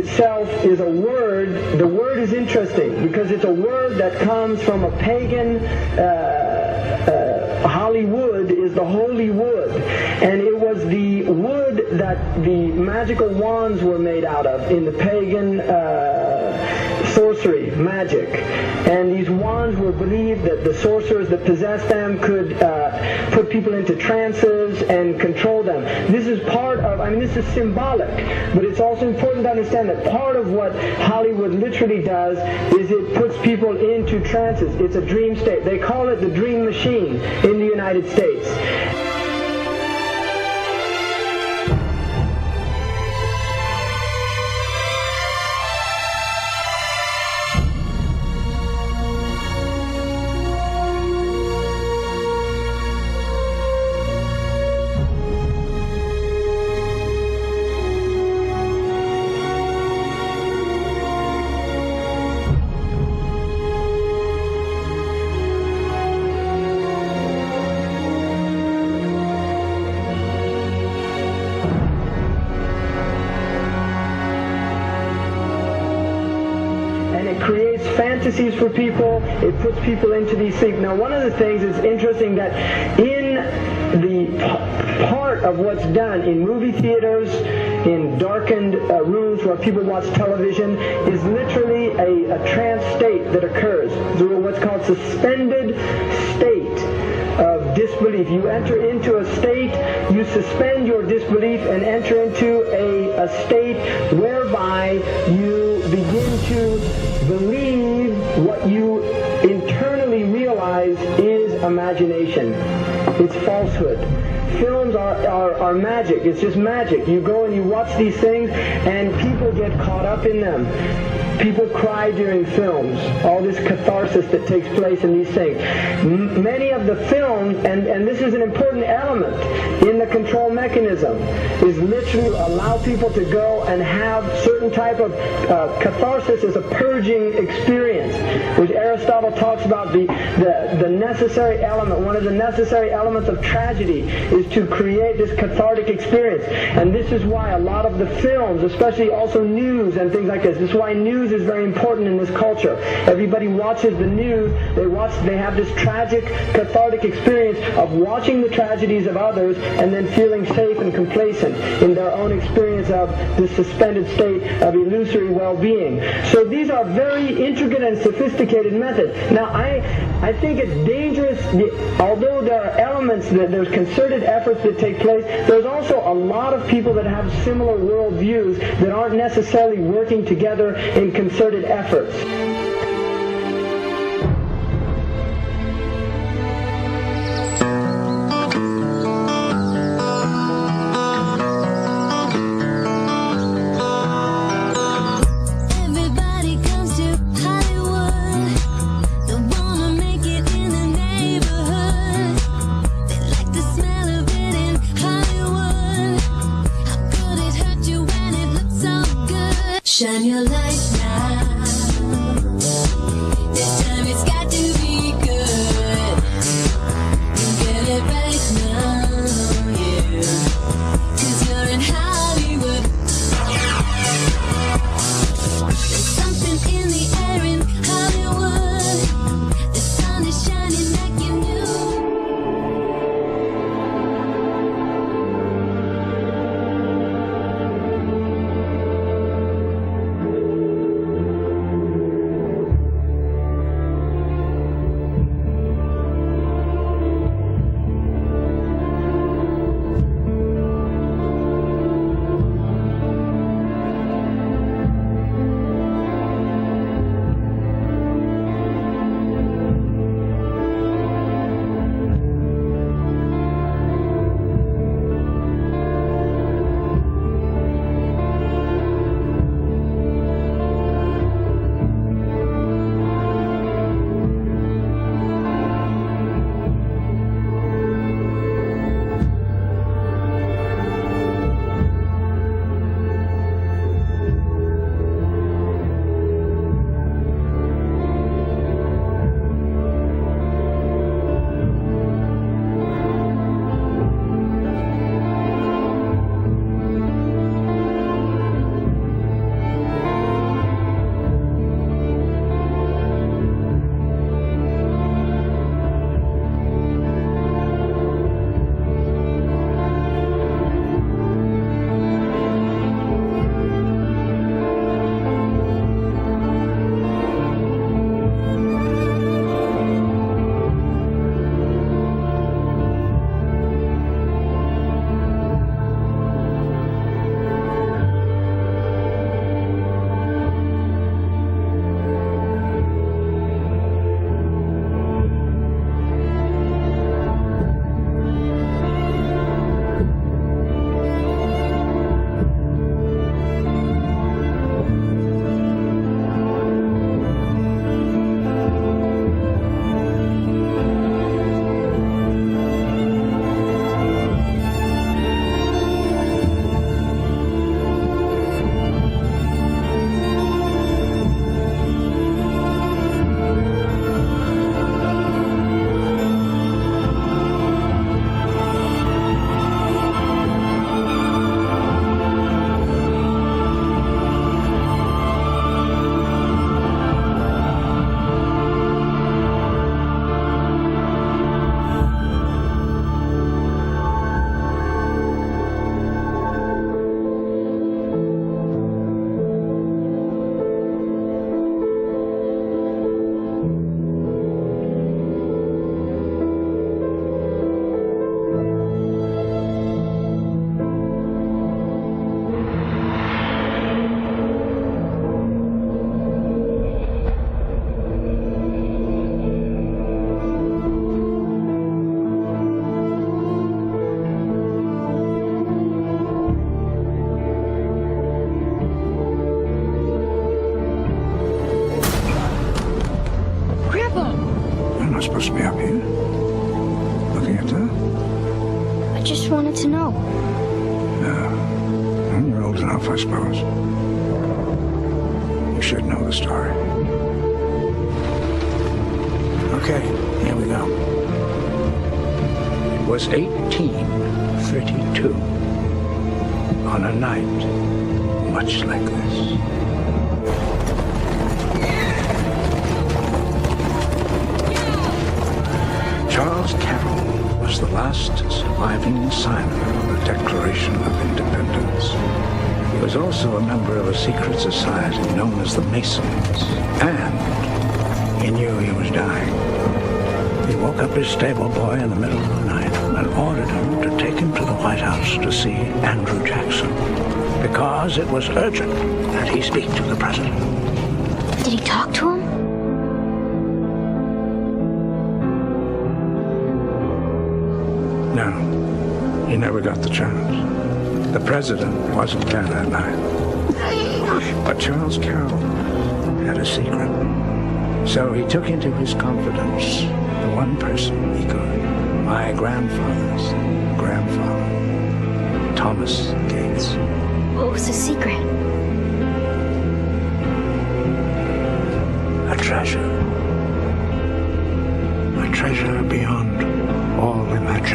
itself is a word. The word is interesting because it's a word that comes from a pagan. Hollywood is the holy wood, and it was the wood that the magical wands were made out of in the pagan sorcery, magic. And these wands were believed that the sorcerers that possessed them could put people into trances and control them. This is part of, this is symbolic, but it's also important to understand that part of what Hollywood literally does is it puts people into trances. It's a dream state. They call it the dream machine in the United States. Fantasies for people, it puts people into these sleep. Now, one of the things is interesting that in the part of what's done in movie theaters, in darkened rooms where people watch television, is literally a trance state that occurs. What's called suspended state of disbelief. You enter into a state, you suspend your disbelief and enter into a state whereby you begin to believe what you internally realize is imagination. It's falsehood. Films are magic. It's just magic. You go and you watch these things and people get caught up in them. People cry during films. All this catharsis that takes place in these things. Many of the films, and this is an important element in the control mechanism, is literally allow people to go and have certain type of catharsis as a purging experience, which Aristotle talks about the necessary element. One of the necessary elements of tragedy is to create this cathartic experience. And this is why a lot of the films, especially also news and things like this is why news is very important in this culture. Everybody watches the news. They have this tragic, cathartic experience of watching the tragedies of others and then feeling safe and complacent in their own experience of this suspended state of illusory well-being. So these are very intricate and sophisticated methods. Now, I think it's dangerous, although there are elements that there's concerted efforts that take place, there's also a lot of people that have similar worldviews that aren't necessarily working together in concerted efforts. Shine your light now. supposed to be up here. Looking at that? I just wanted to know. Well, you're old enough, I suppose. You should know the story. Okay, here we go. It was 1832. On a night much like this. Charles Carroll was the last surviving signer of the Declaration of Independence. He was also a member of a secret society known as the Masons, and he knew he was dying. He woke up his stable boy in the middle of the night and ordered him to take him to the White House to see Andrew Jackson, because it was urgent that he speak to the president. Did he talk to him? No, he never got the chance. The president wasn't there that night. But Charles Carroll had a secret. So he took into his confidence the one person he could. My grandfather's grandfather, Thomas Gates. What was the secret? A treasure. A treasure beyond all imagination.